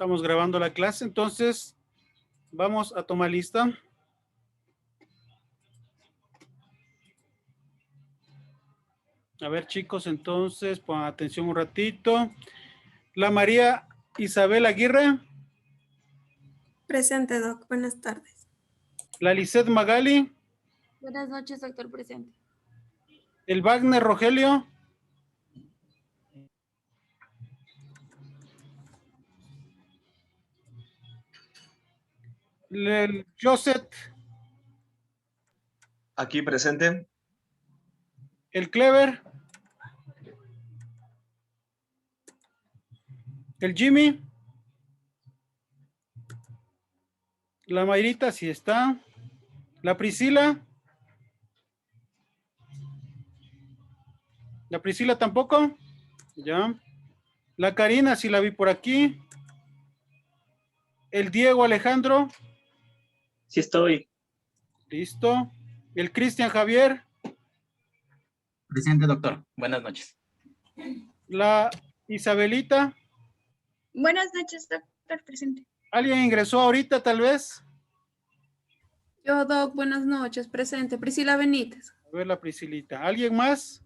Estamos grabando la clase, entonces vamos a tomar lista. A ver, chicos, entonces pongan atención un ratito. La María Isabel Aguirre. Presente, Doc. Buenas tardes. La Lisette Magali. Buenas noches, doctor presente. El Wagner Rogelio. El Joseph. Aquí presente. El Clever. El Jimmy. La Mayrita, sí está. La Priscila. La Priscila tampoco. Ya. La Karina, sí la vi por aquí. El Diego Alejandro. Sí estoy. Listo. El Cristian Javier. Presente, doctor. Buenas noches. La Isabelita. Buenas noches, doctor presente. ¿Alguien ingresó ahorita, tal vez? Yo, Doc. Buenas noches. Presente. Priscila Benítez. A ver, la Priscilita. ¿Alguien más?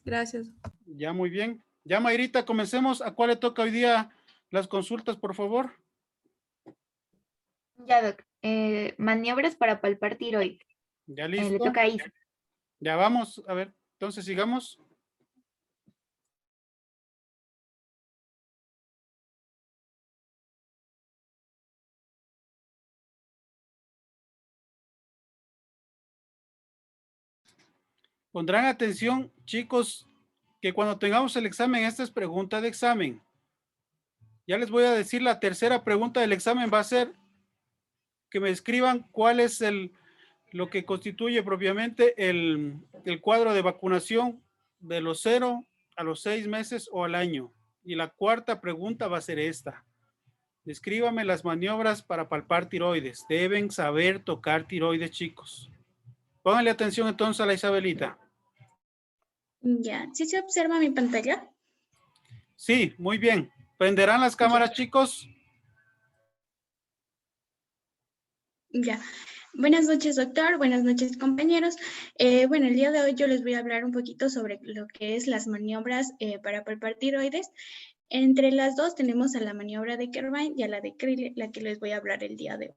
Gracias. Ya, muy bien. Ya, Mayrita, comencemos. ¿A cuál le toca hoy día las consultas, por favor? Ya, doc. Maniobras para palpar tiroides. Ya Le listo. toca a Isa. Ya vamos. A ver, entonces sigamos. Pondrán atención, chicos, que cuando tengamos el examen, esta es pregunta de examen. Ya les voy a decir, la tercera pregunta del examen va a ser que me escriban cuál es lo que constituye propiamente el cuadro de vacunación de los 0 a los 6 meses o al año. Y la cuarta pregunta va a ser esta. Descríbame las maniobras para palpar tiroides. Deben saber tocar tiroides, chicos. Pónganle atención entonces a la Isabelita. Ya, ¿sí se observa mi pantalla? Sí, muy bien. ¿Prenderán las cámaras, chicos? Ya. Buenas noches, doctor. Buenas noches, compañeros. Bueno, el día de hoy yo les voy a hablar un poquito sobre lo que es las maniobras para palpar tiroides. Entre las dos tenemos a la maniobra de Kervin y a la de Crilley, la que les voy a hablar el día de hoy.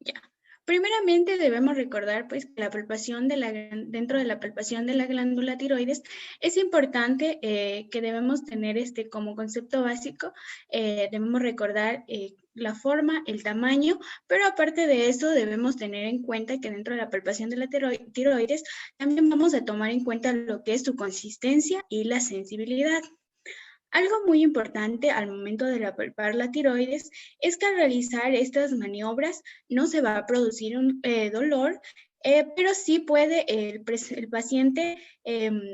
Ya. Primeramente debemos recordar pues que la palpación dentro de la palpación de la glándula tiroides es importante que debemos tener como concepto básico, debemos recordar la forma, el tamaño, pero aparte de eso debemos tener en cuenta que dentro de la palpación de la tiroides también vamos a tomar en cuenta lo que es su consistencia y la sensibilidad. Algo muy importante al momento de palpar la tiroides es que al realizar estas maniobras no se va a producir un dolor, pero sí puede el paciente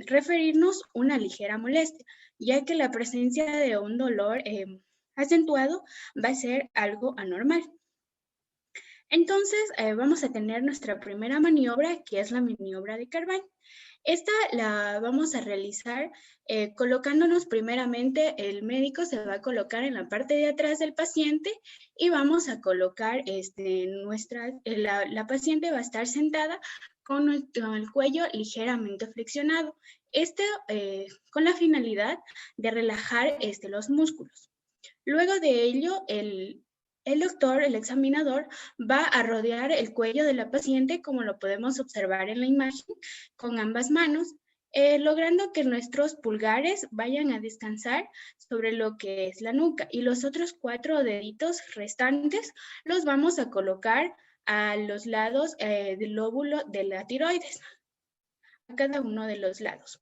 referirnos una ligera molestia, ya que la presencia de un dolor acentuado va a ser algo anormal. Entonces, vamos a tener nuestra primera maniobra, que es la maniobra de Kervin. Esta la vamos a realizar colocándonos primeramente, el médico se va a colocar en la parte de atrás del paciente y vamos a colocar la paciente va a estar sentada con el cuello ligeramente flexionado. Esto con la finalidad de relajar los músculos. Luego de ello, el doctor, el examinador, va a rodear el cuello de la paciente, como lo podemos observar en la imagen, con ambas manos, logrando que nuestros pulgares vayan a descansar sobre lo que es la nuca, y los otros 4 deditos restantes los vamos a colocar a los lados del lóbulo de la tiroides, a cada uno de los lados.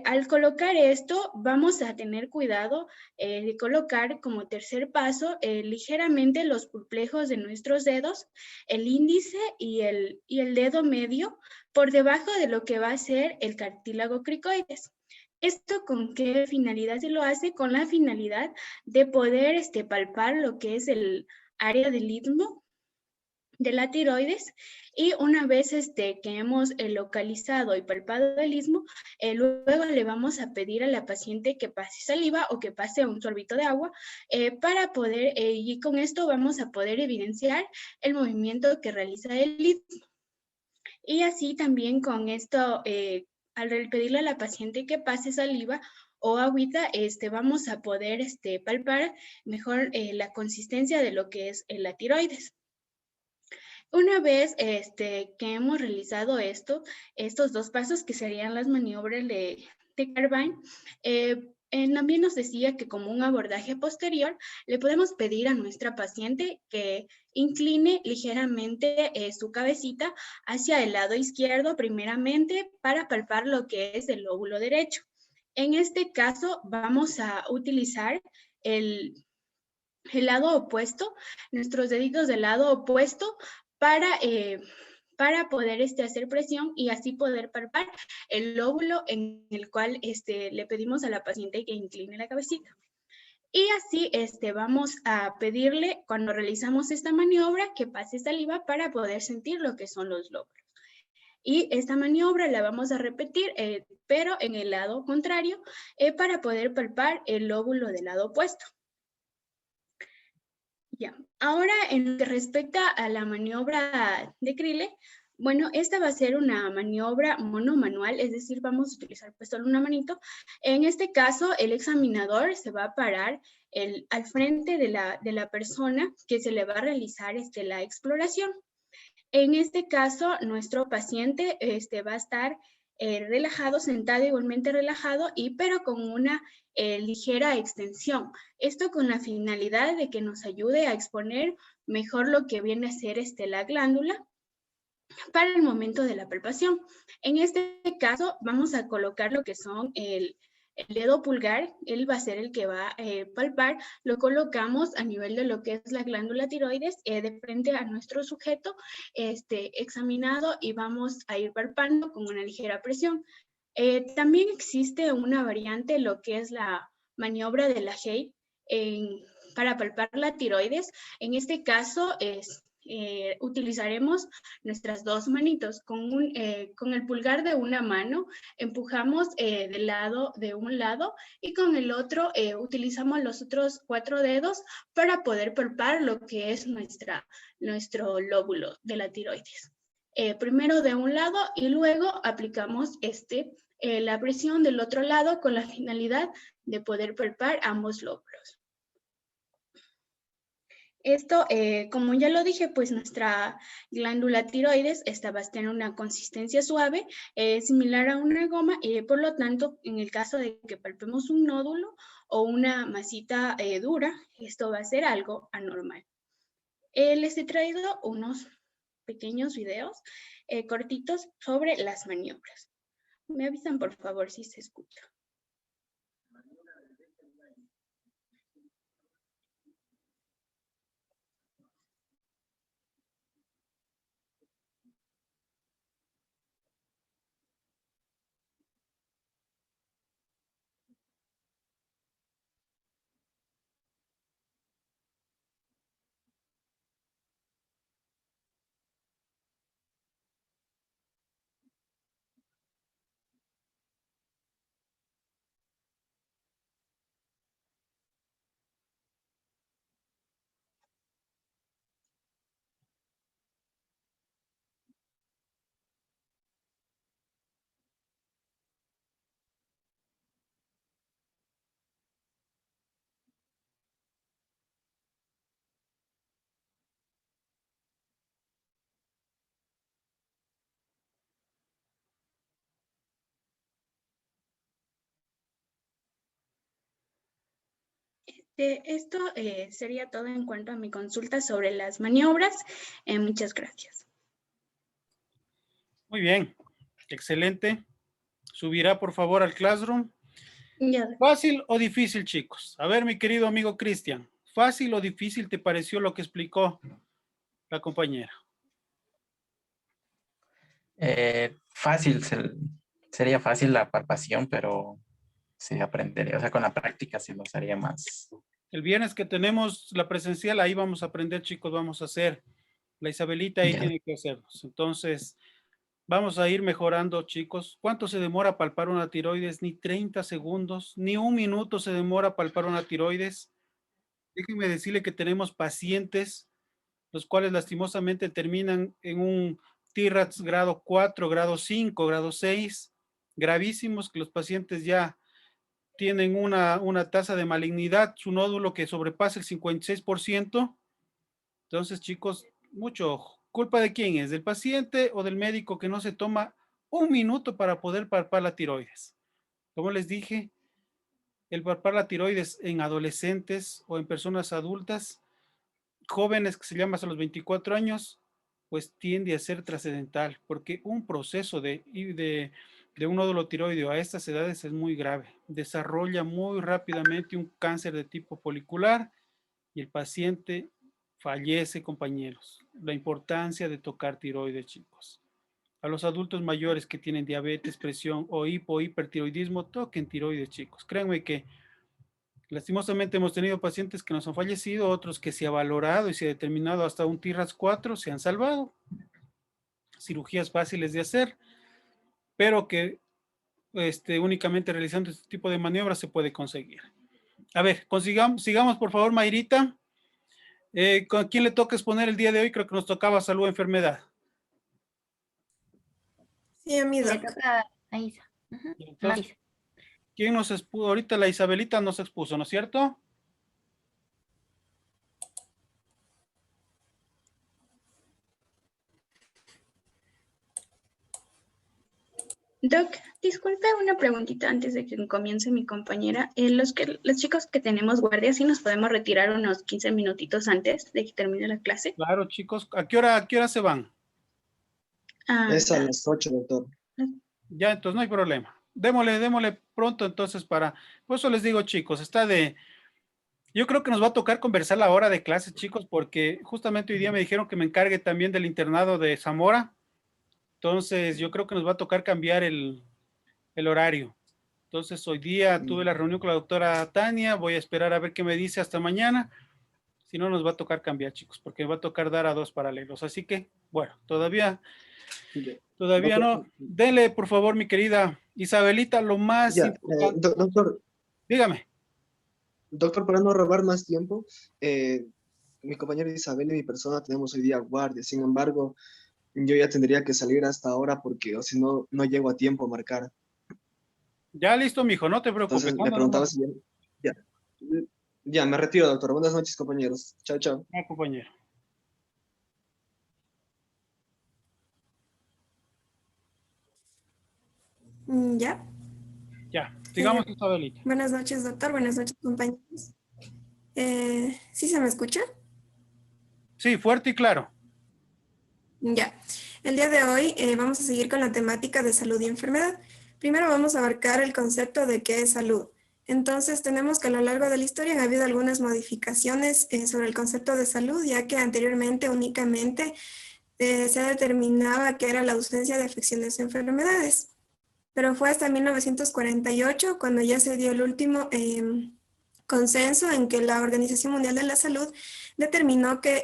Al colocar esto, vamos a tener cuidado de colocar como tercer paso ligeramente los pulplejos de nuestros dedos, el índice y el dedo medio por debajo de lo que va a ser el cartílago cricoides. ¿Esto con qué finalidad se lo hace? Con la finalidad de poder palpar lo que es el área del istmo de la tiroides, y una vez que hemos localizado y palpado el istmo, luego le vamos a pedir a la paciente que pase saliva o que pase un sorbito de agua para poder, y con esto vamos a poder evidenciar el movimiento que realiza el istmo. Y así también con esto, al pedirle a la paciente que pase saliva o agüita, vamos a poder palpar mejor la consistencia de lo que es la tiroides. Una vez que hemos realizado estos dos pasos que serían las maniobras de Carvine, también nos decía que como un abordaje posterior le podemos pedir a nuestra paciente que incline ligeramente su cabecita hacia el lado izquierdo primeramente para palpar lo que es el lóbulo derecho. En este caso vamos a utilizar el lado opuesto, nuestros deditos del lado opuesto para poder hacer presión y así poder palpar el lóbulo en el cual le pedimos a la paciente que incline la cabecita. Y así vamos a pedirle, cuando realizamos esta maniobra, que pase saliva para poder sentir lo que son los lóbulos. Y esta maniobra la vamos a repetir, pero en el lado contrario, para poder palpar el lóbulo del lado opuesto. Ya, ahora en lo que respecta a la maniobra de Crilley, bueno, esta va a ser una maniobra monomanual, es decir, vamos a utilizar pues solo una manito. En este caso, el examinador se va a parar al frente de la persona que se le va a realizar la exploración. En este caso, nuestro paciente va a estar relajado, sentado igualmente relajado, pero con una ligera extensión. Esto con la finalidad de que nos ayude a exponer mejor lo que viene a ser la glándula para el momento de la palpación. En este caso, vamos a colocar lo que son el dedo pulgar, él va a ser el que va a palpar, lo colocamos a nivel de lo que es la glándula tiroides, de frente a nuestro sujeto examinado, y vamos a ir palpando con una ligera presión. También existe una variante, lo que es la maniobra de la Hay para palpar la tiroides. En este caso utilizaremos nuestras dos manitos. Con el pulgar de una mano empujamos de un lado, y con el otro utilizamos los otros 4 dedos para poder palpar lo que es nuestro lóbulo de la tiroides. Primero de un lado y luego aplicamos la presión del otro lado con la finalidad de poder palpar ambos lóbulos. Esto, como ya lo dije, pues nuestra glándula tiroides va a tener una consistencia suave, similar a una goma, y por lo tanto, en el caso de que palpemos un nódulo o una masita dura, esto va a ser algo anormal. Les he traído unos pequeños videos cortitos sobre las maniobras. Me avisan, por favor, si se escucha. Esto sería todo en cuanto a mi consulta sobre las maniobras. Muchas gracias. Muy bien, excelente. Subirá por favor al Classroom. Ya. ¿Fácil o difícil, chicos? A ver, mi querido amigo Cristian, ¿fácil o difícil te pareció lo que explicó la compañera? Fácil, sería fácil la palpación, pero se aprendería, o sea, con la práctica se nos haría más. El viernes que tenemos la presencial, ahí vamos a aprender, chicos, vamos a hacer La Isabelita ahí Ya. tiene que hacerlos. Entonces, vamos a ir mejorando, chicos. ¿Cuánto se demora palpar una tiroides? Ni 30 segundos, ni un minuto se demora palpar una tiroides. Déjenme decirle que tenemos pacientes, los cuales lastimosamente terminan en un TIRATS grado 4, grado 5, grado 6, gravísimos, que los pacientes ya tienen una tasa de malignidad, su nódulo que sobrepasa el 56%. Entonces, chicos, mucho ojo. ¿Culpa de quién es? ¿Del paciente o del médico que no se toma un minuto para poder palpar la tiroides? Como les dije, el palpar la tiroides en adolescentes o en personas adultas, jóvenes que se llaman hasta los 24 años, pues tiende a ser trascendental, porque un proceso de un nódulo tiroideo a estas edades es muy grave. Desarrolla muy rápidamente un cáncer de tipo folicular y el paciente fallece, compañeros. La importancia de tocar tiroides, chicos. A los adultos mayores que tienen diabetes, presión o hipertiroidismo, toquen tiroides, chicos. Créanme que lastimosamente hemos tenido pacientes que nos han fallecido, otros que se ha valorado y se ha determinado hasta un TIRAS 4, se han salvado. Cirugías fáciles de hacer, pero que únicamente realizando este tipo de maniobras se puede conseguir. A ver, sigamos por favor, Mayrita. ¿Con quién le toca exponer el día de hoy? Creo que nos tocaba salud o enfermedad. Sí, a mí, Le Doc. toca a Isa. Ujú, Entonces, Marisa. ¿quién nos expuso? Ahorita la Isabelita nos expuso, ¿no es cierto? Doc, disculpe una preguntita antes de que comience mi compañera. Los chicos que tenemos guardia, ¿sí nos podemos retirar unos 15 minutitos antes de que termine la clase? Claro, chicos. ¿A qué hora se van? Es a las 8, doctor. Ya, entonces no hay problema. Démosle pronto entonces por eso les digo, chicos, yo creo que nos va a tocar conversar la hora de clase, chicos, porque justamente hoy día me dijeron que me encargue también del internado de Zamora. Entonces, yo creo que nos va a tocar cambiar el horario. Entonces, hoy día tuve la reunión con la doctora Tania, voy a esperar a ver qué me dice hasta mañana. Si no, nos va a tocar cambiar, chicos, porque va a tocar dar a 2 paralelos. Así que, bueno, todavía Doctor, no. Denle, por favor, mi querida Isabelita, lo más ya, importante. doctor, Dígame. para no robar más tiempo, mi compañera Isabel y mi persona tenemos hoy día guardia. Sin embargo, yo ya tendría que salir hasta ahora porque o si no, no llego a tiempo a marcar. Ya listo, mijo, no te preocupes. Entonces me preguntaba si ya, ya, me retiro, doctor. Buenas noches, compañeros. Chao, chao. No, compañero. Ya. Ya, sigamos, Isabelita. Buenas noches, doctor. Buenas noches, compañeros. ¿Sí se me escucha? Sí, fuerte y claro. Ya. El día de hoy vamos a seguir con la temática de salud y enfermedad. Primero vamos a abarcar el concepto de qué es salud. Entonces, tenemos que a lo largo de la historia han habido algunas modificaciones sobre el concepto de salud, ya que anteriormente únicamente se determinaba que era la ausencia de afecciones o enfermedades. Pero fue hasta 1948 cuando ya se dio el último consenso en que la Organización Mundial de la Salud determinó que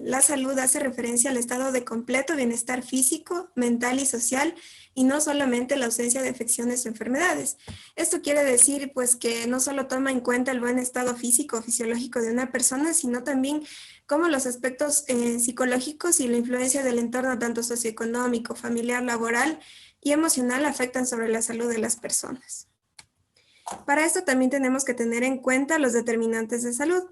la salud hace referencia al estado de completo bienestar físico, mental y social, y no solamente la ausencia de afecciones o enfermedades. Esto quiere decir pues que no solo toma en cuenta el buen estado físico o fisiológico de una persona, sino también cómo los aspectos psicológicos y la influencia del entorno tanto socioeconómico, familiar, laboral y emocional afectan sobre la salud de las personas. Para esto también tenemos que tener en cuenta los determinantes de salud.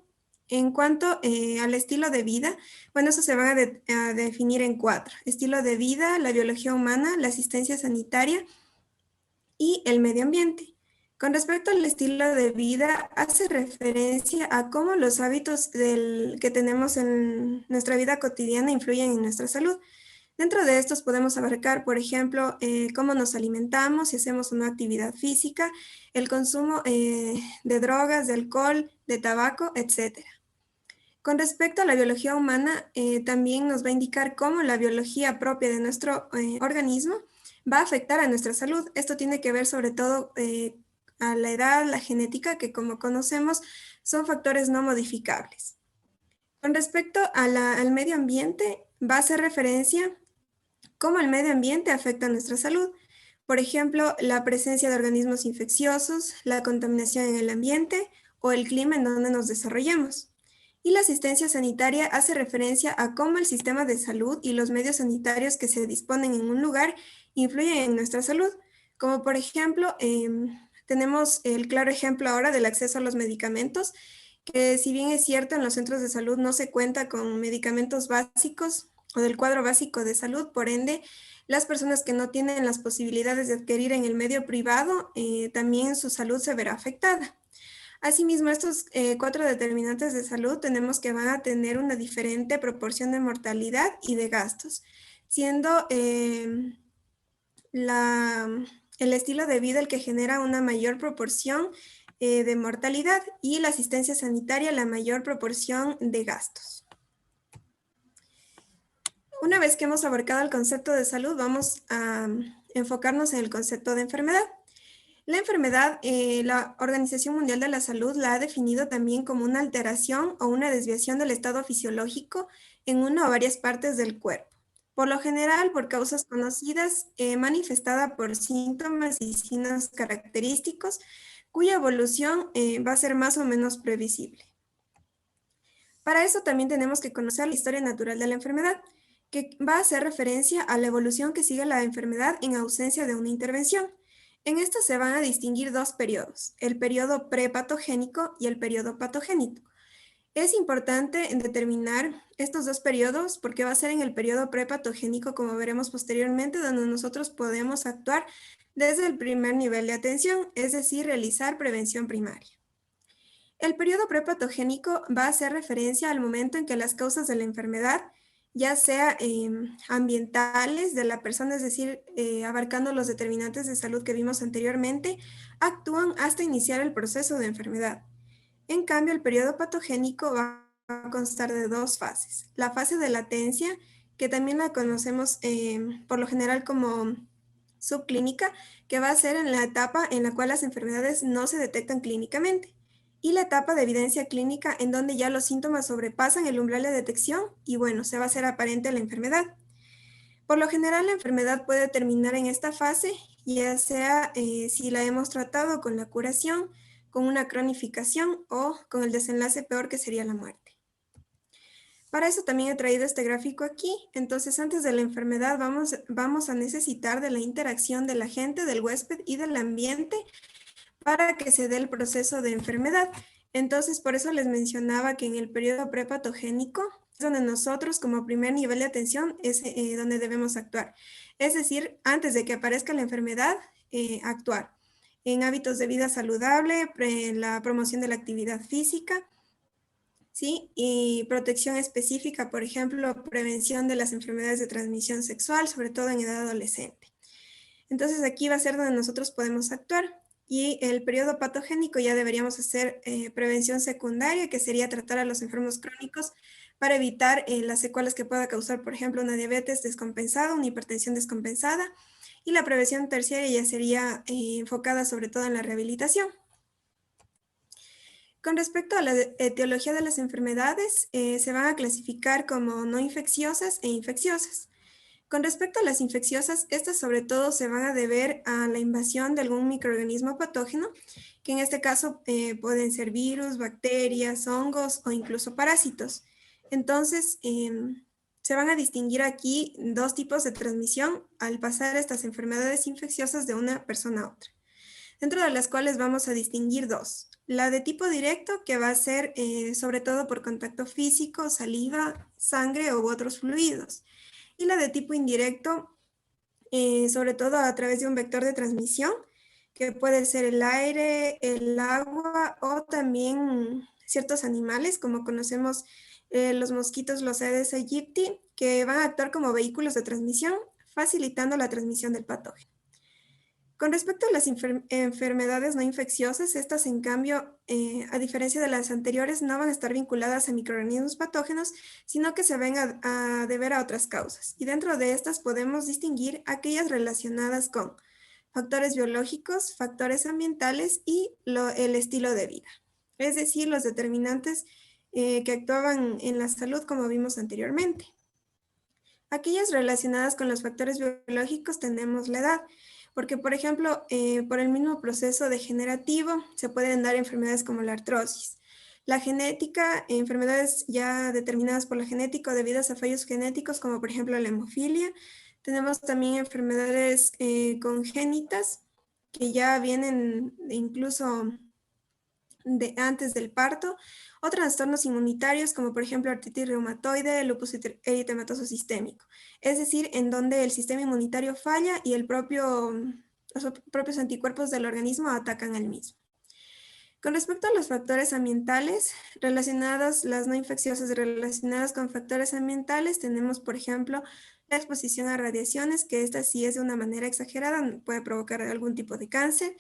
En cuanto al estilo de vida, bueno, eso se va a definir en 4. Estilo de vida, la biología humana, la asistencia sanitaria y el medio ambiente. Con respecto al estilo de vida, hace referencia a cómo los hábitos que tenemos en nuestra vida cotidiana influyen en nuestra salud. Dentro de estos podemos abarcar, por ejemplo, cómo nos alimentamos, si hacemos una actividad física, el consumo de drogas, de alcohol, de tabaco, etc. Con respecto a la biología humana, también nos va a indicar cómo la biología propia de nuestro organismo va a afectar a nuestra salud. Esto tiene que ver sobre todo a la edad, la genética, que como conocemos son factores no modificables. Con respecto al medio ambiente, va a hacer referencia cómo el medio ambiente afecta a nuestra salud. Por ejemplo, la presencia de organismos infecciosos, la contaminación en el ambiente o el clima en donde nos desarrollamos. Y la asistencia sanitaria hace referencia a cómo el sistema de salud y los medios sanitarios que se disponen en un lugar influyen en nuestra salud. Como por ejemplo, tenemos el claro ejemplo ahora del acceso a los medicamentos, que si bien es cierto en los centros de salud no se cuenta con medicamentos básicos o del cuadro básico de salud, por ende, las personas que no tienen las posibilidades de adquirir en el medio privado, también su salud se verá afectada. Asimismo, estos 4 determinantes de salud tenemos que van a tener una diferente proporción de mortalidad y de gastos, siendo el estilo de vida el que genera una mayor proporción de mortalidad y la asistencia sanitaria la mayor proporción de gastos. Una vez que hemos abarcado el concepto de salud, vamos a enfocarnos en el concepto de enfermedad. La enfermedad, la Organización Mundial de la Salud la ha definido también como una alteración o una desviación del estado fisiológico en una o varias partes del cuerpo. Por lo general, por causas conocidas, manifestada por síntomas y signos característicos, cuya evolución va a ser más o menos previsible. Para eso también tenemos que conocer la historia natural de la enfermedad, que va a hacer referencia a la evolución que sigue la enfermedad en ausencia de una intervención. En esto se van a distinguir 2 periodos, el periodo prepatogénico y el periodo patogénico. Es importante determinar estos 2 periodos porque va a ser en el periodo prepatogénico, como veremos posteriormente, donde nosotros podemos actuar desde el primer nivel de atención, es decir, realizar prevención primaria. El periodo prepatogénico va a hacer referencia al momento en que las causas de la enfermedad, ya sea ambientales de la persona, es decir, abarcando los determinantes de salud que vimos anteriormente, actúan hasta iniciar el proceso de enfermedad. En cambio, el periodo patogénico va a constar de 2 fases. La fase de latencia, que también la conocemos por lo general como subclínica, que va a ser en la etapa en la cual las enfermedades no se detectan clínicamente. Y la etapa de evidencia clínica en donde ya los síntomas sobrepasan el umbral de detección y bueno, se va a hacer aparente la enfermedad. Por lo general, la enfermedad puede terminar en esta fase, ya sea si la hemos tratado con la curación, con una cronificación o con el desenlace peor que sería la muerte. Para eso también he traído este gráfico aquí. Entonces, antes de la enfermedad vamos a necesitar de la interacción del agente, del huésped y del ambiente para que se dé el proceso de enfermedad. Entonces, por eso les mencionaba que en el periodo prepatogénico es donde nosotros como primer nivel de atención es donde debemos actuar. Es decir, antes de que aparezca la enfermedad, actuar en hábitos de vida saludable, la promoción de la actividad física, ¿sí? Y protección específica, por ejemplo, prevención de las enfermedades de transmisión sexual, sobre todo en edad adolescente. Entonces, aquí va a ser donde nosotros podemos actuar. Y el periodo patogénico ya deberíamos hacer prevención secundaria, que sería tratar a los enfermos crónicos para evitar las secuelas que pueda causar, por ejemplo, una diabetes descompensada, una hipertensión descompensada. Y la prevención terciaria ya sería enfocada sobre todo en la rehabilitación. Con respecto a la etiología de las enfermedades, se van a clasificar como no infecciosas e infecciosas. Con respecto a las infecciosas, estas sobre todo se van a deber a la invasión de algún microorganismo patógeno, que en este caso pueden ser virus, bacterias, hongos o incluso parásitos. Entonces, se van a distinguir aquí 2 tipos de transmisión al pasar estas enfermedades infecciosas de una persona a otra, dentro de las cuales vamos a distinguir 2. La de tipo directo, que va a ser sobre todo por contacto físico, saliva, sangre u otros fluidos. Y la de tipo indirecto, sobre todo a través de un vector de transmisión, que puede ser el aire, el agua o también ciertos animales, como conocemos los mosquitos, los Aedes aegypti, que van a actuar como vehículos de transmisión, facilitando la transmisión del patógeno. Con respecto a las enfermedades no infecciosas, estas en cambio, a diferencia de las anteriores, no van a estar vinculadas a microorganismos patógenos, sino que se ven a deber a otras causas. Y dentro de estas podemos distinguir aquellas relacionadas con factores biológicos, factores ambientales y el estilo de vida. Es decir, los determinantes que actuaban en la salud, como vimos anteriormente. Aquellas relacionadas con los factores biológicos tenemos la edad, porque por ejemplo, por el mismo proceso degenerativo se pueden dar enfermedades como la artrosis. La genética, enfermedades ya determinadas por la genética o debidas a fallos genéticos, como por ejemplo la hemofilia. Tenemos también enfermedades congénitas que ya vienen incluso antes del parto, o trastornos inmunitarios como por ejemplo artritis reumatoide, lupus eritematoso sistémico. Es decir, en donde el sistema inmunitario falla y los propios anticuerpos del organismo atacan al mismo. Con respecto a los factores ambientales relacionados, las no infecciosas relacionadas con factores ambientales, tenemos por ejemplo la exposición a radiaciones, que esta sí es de una manera exagerada, puede provocar algún tipo de cáncer,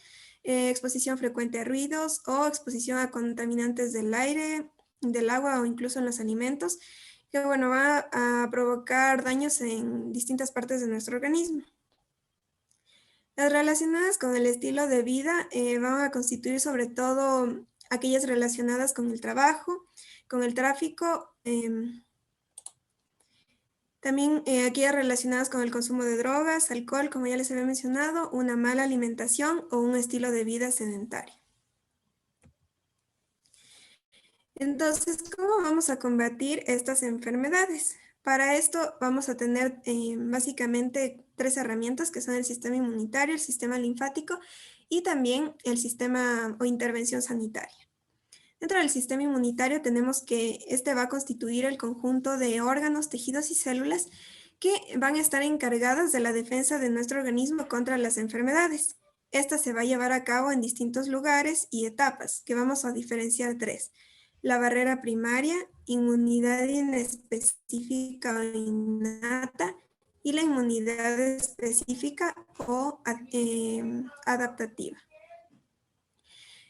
exposición frecuente a ruidos o exposición a contaminantes del aire, del agua o incluso en los alimentos, que bueno, va a provocar daños en distintas partes de nuestro organismo. Las relacionadas con el estilo de vida van a constituir sobre todo aquellas relacionadas con el trabajo, con el tráfico, también aquellas relacionadas con el consumo de drogas, alcohol, como ya les había mencionado, una mala alimentación o un estilo de vida sedentario. Entonces, ¿cómo vamos a combatir estas enfermedades? Para esto vamos a tener básicamente 3 herramientas que son el sistema inmunitario, el sistema linfático y también el sistema o intervención sanitaria. Dentro del sistema inmunitario tenemos que este va a constituir el conjunto de órganos, tejidos y células que van a estar encargadas de la defensa de nuestro organismo contra las enfermedades. Esta se va a llevar a cabo en distintos lugares y etapas, que vamos a diferenciar 3. La barrera primaria, inmunidad inespecífica o innata, y la inmunidad específica o adaptativa.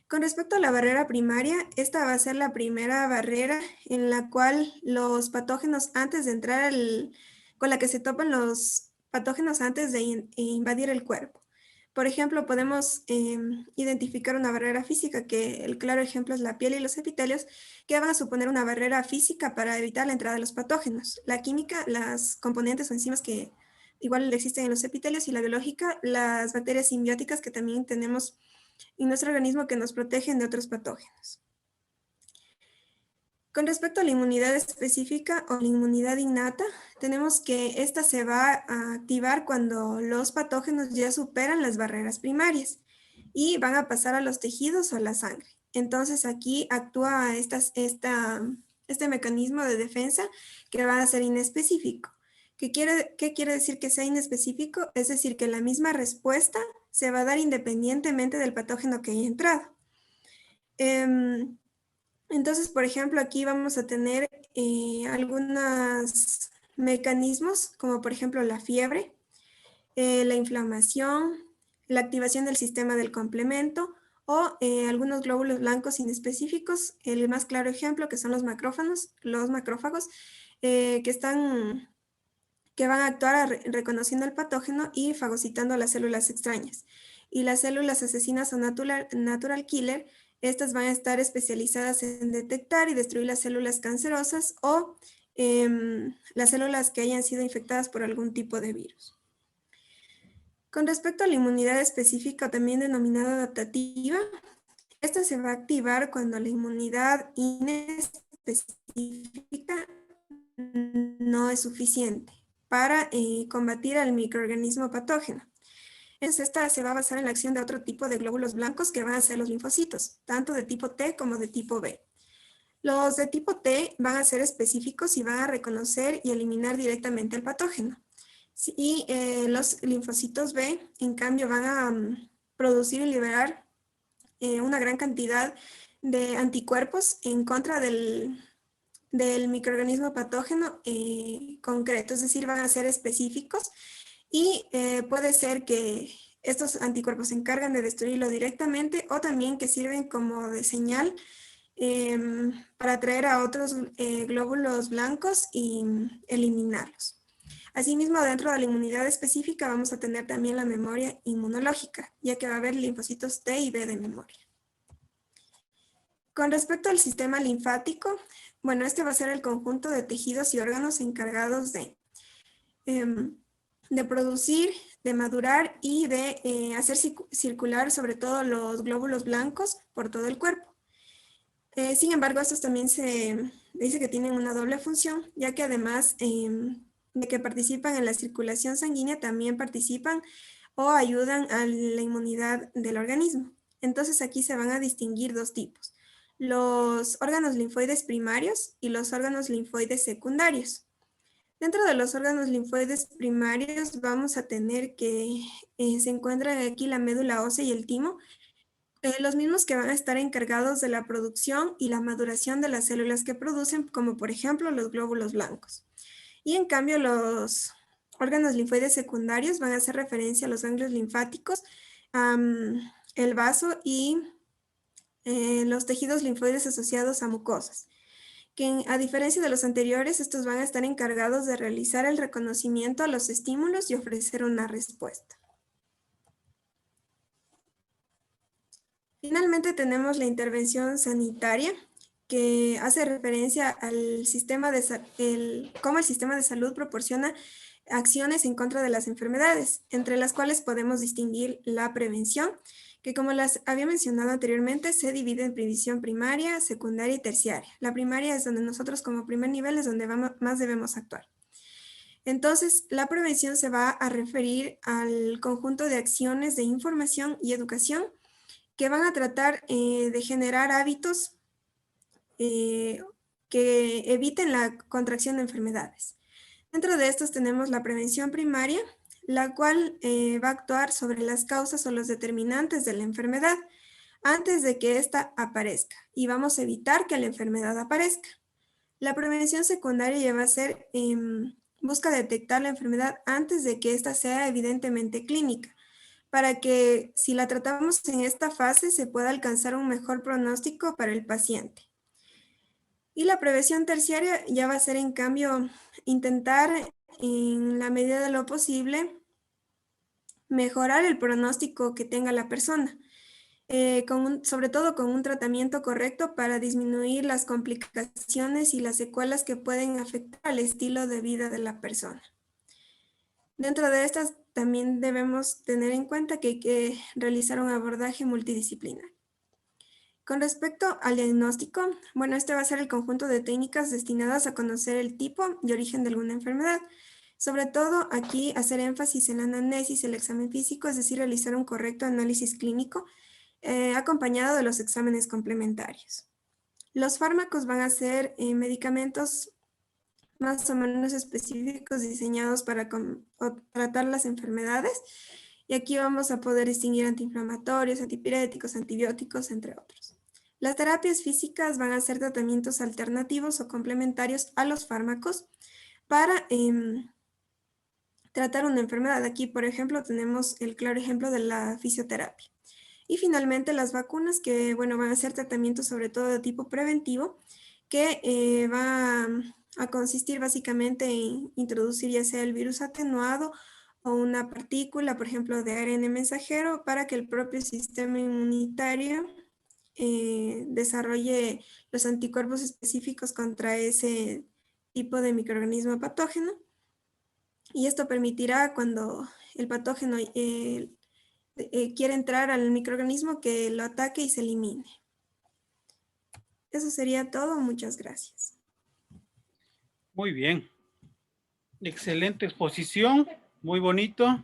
Con respecto a la barrera primaria, esta va a ser la primera barrera en la cual los patógenos antes de entrar con la que se topan los patógenos antes de invadir el cuerpo. Por ejemplo, podemos identificar una barrera física, que el claro ejemplo es la piel y los epitelios, que van a suponer una barrera física para evitar la entrada de los patógenos. La química, las componentes o enzimas que igual existen en los epitelios, y la biológica, las bacterias simbióticas que también tenemos en nuestro organismo que nos protegen de otros patógenos. Con respecto a la inmunidad específica o la inmunidad innata, tenemos que esta se va a activar cuando los patógenos ya superan las barreras primarias y van a pasar a los tejidos o a la sangre. Entonces aquí actúa este mecanismo de defensa que va a ser inespecífico. ¿Qué quiere decir que sea inespecífico? Es decir, que la misma respuesta se va a dar independientemente del patógeno que haya entrado. Entonces, por ejemplo, aquí vamos a tener algunos mecanismos, como por ejemplo la fiebre, la inflamación, la activación del sistema del complemento o algunos glóbulos blancos inespecíficos. El más claro ejemplo que son los macrófagos, que van a actuar reconociendo el patógeno y fagocitando las células extrañas. Y las células asesinas o natural killer, estas van a estar especializadas en detectar y destruir las células cancerosas o las células que hayan sido infectadas por algún tipo de virus. Con respecto a la inmunidad específica, también denominada adaptativa, esta se va a activar cuando la inmunidad inespecífica no es suficiente para combatir al microorganismo patógeno. Entonces, esta se va a basar en la acción de otro tipo de glóbulos blancos que van a ser los linfocitos, tanto de tipo T como de tipo B. Los de tipo T van a ser específicos y van a reconocer y eliminar directamente el patógeno. Y los linfocitos B, en cambio, van a producir y liberar una gran cantidad de anticuerpos en contra del microorganismo patógeno concreto, es decir, van a ser específicos y puede ser que estos anticuerpos se encargan de destruirlo directamente o también que sirven como de señal para atraer a otros glóbulos blancos y eliminarlos. Asimismo, dentro de la inmunidad específica vamos a tener también la memoria inmunológica, ya que va a haber linfocitos T y B de memoria. Con respecto al sistema linfático, bueno, este va a ser el conjunto de tejidos y órganos encargados de producir, de madurar y de hacer circular sobre todo los glóbulos blancos por todo el cuerpo. Sin embargo, estos también se dice que tienen una doble función, ya que además de que participan en la circulación sanguínea, también participan o ayudan a la inmunidad del organismo. Entonces aquí se van a distinguir dos tipos: los órganos linfoides primarios y los órganos linfoides secundarios. Dentro de los órganos linfoides primarios vamos a tener que se encuentran aquí la médula ósea y el timo, los mismos que van a estar encargados de la producción y la maduración de las células que producen, como por ejemplo los glóbulos blancos. Y en cambio los órganos linfoides secundarios van a hacer referencia a los ganglios linfáticos, el vaso y los tejidos linfoides asociados a mucosas, que a diferencia de los anteriores, estos van a estar encargados de realizar el reconocimiento a los estímulos y ofrecer una respuesta. Finalmente tenemos la intervención sanitaria, que hace referencia al sistema cómo el sistema de salud proporciona acciones en contra de las enfermedades, entre las cuales podemos distinguir la prevención, que como las había mencionado anteriormente, se divide en prevención primaria, secundaria y terciaria. La primaria es donde nosotros como primer nivel es donde más debemos actuar. Entonces, la prevención se va a referir al conjunto de acciones de información y educación que van a tratar de generar hábitos que eviten la contracción de enfermedades. Dentro de estos tenemos la prevención primaria, la cual va a actuar sobre las causas o los determinantes de la enfermedad antes de que ésta aparezca, y vamos a evitar que la enfermedad aparezca. La prevención secundaria ya va a ser busca detectar la enfermedad antes de que ésta sea evidentemente clínica, para que si la tratamos en esta fase se pueda alcanzar un mejor pronóstico para el paciente. Y la prevención terciaria ya va a ser, en cambio, intentar en la medida de lo posible mejorar el pronóstico que tenga la persona, sobre todo con un tratamiento correcto para disminuir las complicaciones y las secuelas que pueden afectar al estilo de vida de la persona. Dentro de estas también debemos tener en cuenta que hay que realizar un abordaje multidisciplinar. Con respecto al diagnóstico, bueno, este va a ser el conjunto de técnicas destinadas a conocer el tipo y origen de alguna enfermedad. Sobre todo aquí hacer énfasis en la anamnesis, el examen físico, es decir, realizar un correcto análisis clínico acompañado de los exámenes complementarios. Los fármacos van a ser medicamentos más o menos específicos diseñados para tratar las enfermedades, y aquí vamos a poder distinguir antiinflamatorios, antipiréticos, antibióticos, entre otros. Las terapias físicas van a ser tratamientos alternativos o complementarios a los fármacos para tratar una enfermedad. Aquí, por ejemplo, tenemos el claro ejemplo de la fisioterapia. Y finalmente las vacunas, que bueno, van a ser tratamientos sobre todo de tipo preventivo, que va a consistir básicamente en introducir ya sea el virus atenuado o una partícula, por ejemplo, de ARN mensajero, para que el propio sistema inmunitario desarrolle los anticuerpos específicos contra ese tipo de microorganismo patógeno. Y esto permitirá, cuando el patógeno quiere entrar al microorganismo, que lo ataque y se elimine. Eso sería todo. Muchas gracias. Muy bien. Excelente exposición, muy bonito.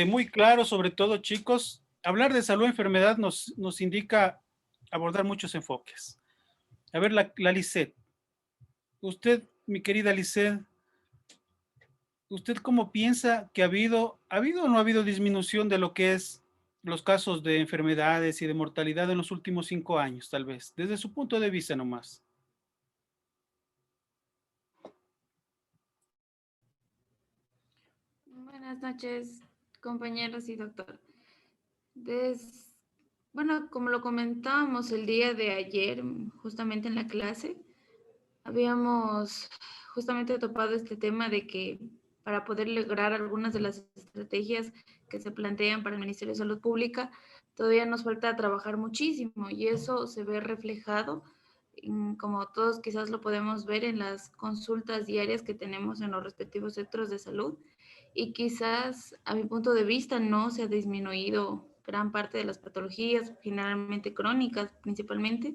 Muy claro, sobre todo, chicos. Hablar de salud y enfermedad nos indica abordar muchos enfoques. A ver, la Lisset. Usted, mi querida Lisset, ¿usted cómo piensa que ha habido o no ha habido disminución de lo que es los casos de enfermedades y de mortalidad en los últimos 5 años, tal vez? Desde su punto de vista nomás. Buenas noches, compañeros y doctor. Bueno, como lo comentábamos el día de ayer, justamente en la clase, habíamos justamente topado este tema de que para poder lograr algunas de las estrategias que se plantean para el Ministerio de Salud Pública, todavía nos falta trabajar muchísimo y eso se ve reflejado, como todos quizás lo podemos ver en las consultas diarias que tenemos en los respectivos centros de salud, y quizás a mi punto de vista no se ha disminuido gran parte de las patologías, generalmente crónicas principalmente,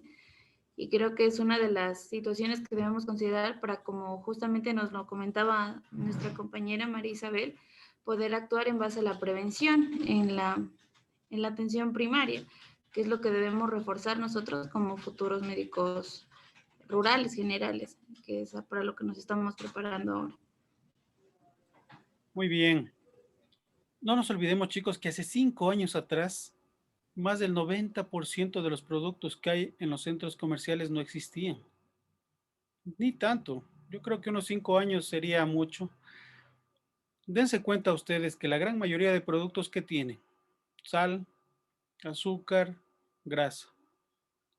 y creo que es una de las situaciones que debemos considerar para, como justamente nos lo comentaba nuestra compañera María Isabel, poder actuar en base a la prevención en la atención primaria, que es lo que debemos reforzar nosotros como futuros médicos rurales generales, que es para lo que nos estamos preparando ahora. Muy bien. No nos olvidemos, chicos, que hace 5 años atrás, más del 90% de los productos que hay en los centros comerciales no existían. Ni tanto. Yo creo que unos 5 años sería mucho. Dense cuenta ustedes que la gran mayoría de productos que tienen, sal, azúcar, grasa.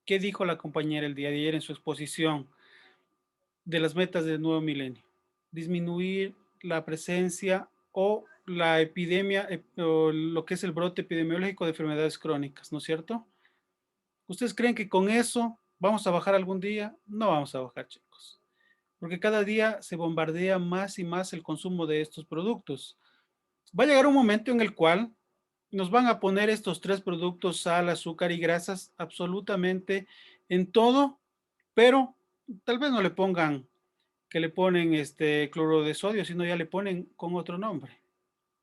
¿Qué dijo la compañera el día de ayer en su exposición de las metas del nuevo milenio? Disminuir la presencia o la epidemia, o lo que es el brote epidemiológico de enfermedades crónicas, ¿no es cierto? ¿Ustedes creen que con eso vamos a bajar algún día? No vamos a bajar, chicos, porque cada día se bombardea más y más el consumo de estos productos. Va a llegar un momento en el cual nos van a poner estos 3 productos, sal, azúcar y grasas, absolutamente en todo, pero tal vez no le pongan que le ponen cloruro de sodio, sino ya le ponen con otro nombre.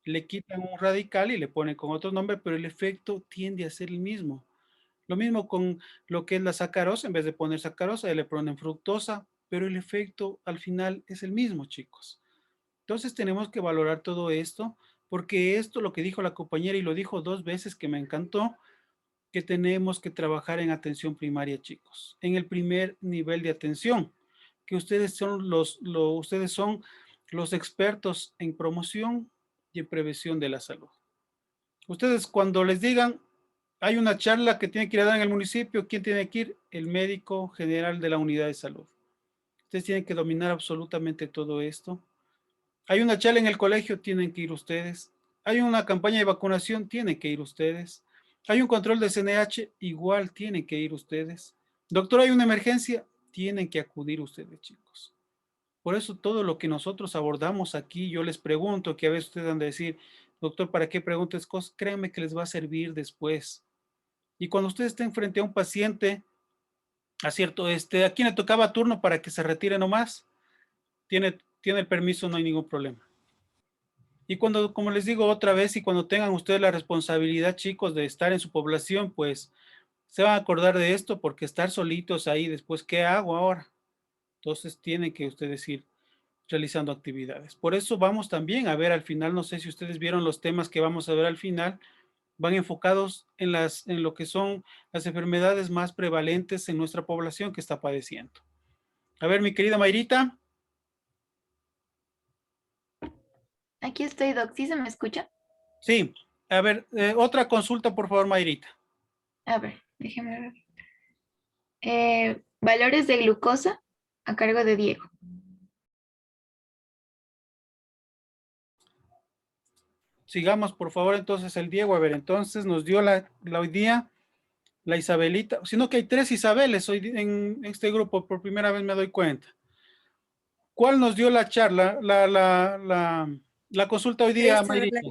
Le quitan un radical y le ponen con otro nombre, pero el efecto tiende a ser el mismo. Lo mismo con lo que es la sacarosa, en vez de poner sacarosa, ya le ponen fructosa, pero el efecto al final es el mismo, chicos. Entonces tenemos que valorar todo esto, porque esto lo que dijo la compañera, y lo dijo 2 veces que me encantó, que tenemos que trabajar en atención primaria, chicos, en el primer nivel de atención, que ustedes son ustedes son los expertos en promoción y en prevención de la salud. Ustedes cuando les digan, hay una charla que tienen que ir a dar en el municipio, ¿quién tiene que ir? El médico general de la unidad de salud. Ustedes tienen que dominar absolutamente todo esto. Hay una charla en el colegio, tienen que ir ustedes. Hay una campaña de vacunación, tienen que ir ustedes. Hay un control de CNH, igual tienen que ir ustedes. Doctor, hay una emergencia, tienen que acudir ustedes, chicos. Por eso todo lo que nosotros abordamos aquí, yo les pregunto, que a veces ustedes han de decir, doctor, ¿para qué preguntes cosas? Créanme que les va a servir después. Y cuando ustedes estén frente a un paciente, acierto, ¿a quién le tocaba turno para que se retire nomás? Tiene el permiso, no hay ningún problema. Y cuando, como les digo otra vez, y cuando tengan ustedes la responsabilidad, chicos, de estar en su población, pues se van a acordar de esto, porque estar solitos ahí después, ¿qué hago ahora? Entonces tienen que ustedes ir realizando actividades. Por eso vamos también a ver al final, no sé si ustedes vieron los temas que vamos a ver al final, van enfocados en lo que son las enfermedades más prevalentes en nuestra población que está padeciendo. A ver, mi querida Mayrita. Aquí estoy, Doc. ¿Sí se me escucha? Sí, a ver, otra consulta, por favor, Mayrita. A ver, déjeme ver. Valores de glucosa a cargo de Diego. Sigamos, por favor, entonces el Diego. A ver, entonces nos dio la hoy día la Isabelita, sino que hay 3 Isabeles hoy en este grupo, por primera vez me doy cuenta. ¿Cuál nos dio la charla, la consulta hoy día, Mayrita?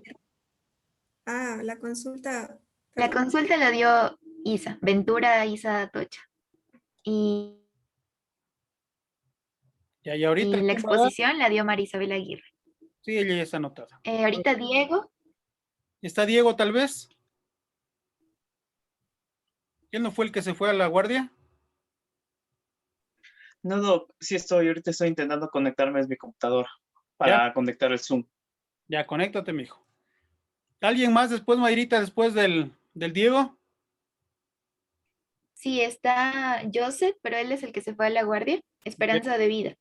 La consulta. La consulta la dio Isa, Ventura Isa Tocha. Y Y ahorita. la exposición la dio María Isabel Aguirre. Sí, ella ya está anotada. Ahorita Diego. ¿Está Diego tal vez? ¿Él no fue el que se fue a la guardia? No, Doc, sí estoy. Ahorita estoy intentando conectarme a mi computadora para conectar el Zoom. Ya, conéctate, mijo. ¿Alguien más después, Mayrita, después del Diego? Sí, está Joseph, pero él es el que se fue a la guardia. Esperanza de vida.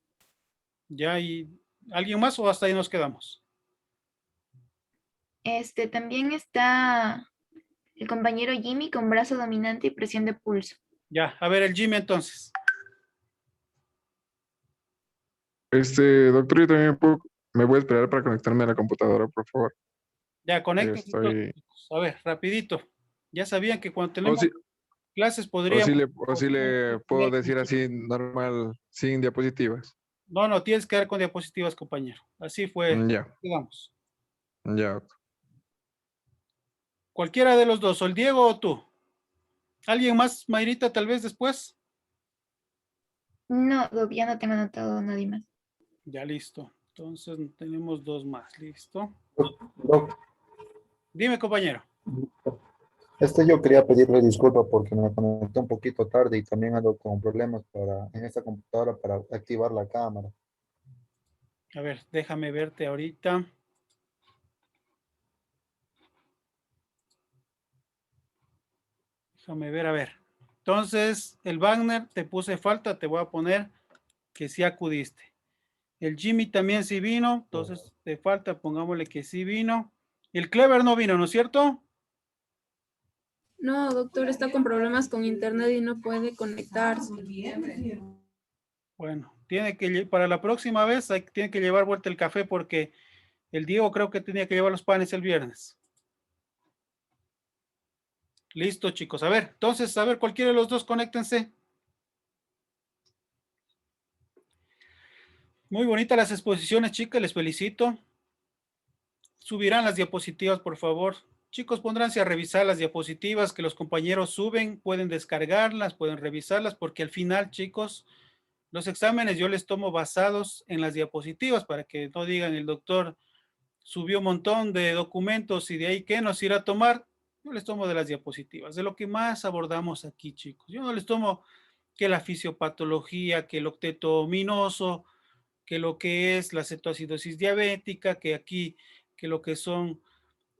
Ya, ¿y alguien más o hasta ahí nos quedamos? También está el compañero Jimmy con brazo dominante y presión de pulso. Ya, a ver, el Jimmy entonces. Doctor, yo también me voy a esperar para conectarme a la computadora, por favor. Ya, conéctate. Estoy... A ver, rapidito. Ya sabían que cuando O tenemos si, clases o podríamos... si le puedo decir así normal, sin diapositivas. No, no, tienes que dar con diapositivas, compañero. Así fue, Ya, digamos. ya, doctor. Cualquiera de los dos, o el Diego o tú. ¿Alguien más, Mayrita, tal vez después? No, Doc, ya no tengo anotado a nadie más. Ya listo. Entonces tenemos dos más. Listo. Doc, Dime, compañero. yo quería pedirle disculpas porque me conecté un poquito tarde y también ando con problemas en esta computadora para activar la cámara. A ver, déjame verte ahorita. Déjame ver, a ver. Entonces, el Wagner, te puse falta, te voy a poner que sí acudiste. El Jimmy también sí vino, entonces te falta, pongámosle que sí vino. El Clever no vino, ¿no es cierto? No, doctor, está con problemas con internet y no puede conectarse. Bueno, para la próxima vez tiene que llevar vuelta el café porque el Diego creo que tenía que llevar los panes el viernes. Listo, chicos. A ver, entonces, a ver, cualquiera de los dos, conéctense. Muy bonitas las exposiciones, chicas, les felicito. Subirán las diapositivas, por favor. Chicos, pondránse a revisar las diapositivas que los compañeros suben, pueden descargarlas, pueden revisarlas, porque al final, chicos, los exámenes yo les tomo basados en las diapositivas para que no digan el doctor subió un montón de documentos y de ahí qué nos irá a tomar. Yo les tomo de las diapositivas, de lo que más abordamos aquí, chicos. Yo no les tomo que la fisiopatología, que el octeto ominoso, que lo que es la cetoacidosis diabética, que aquí, que lo que son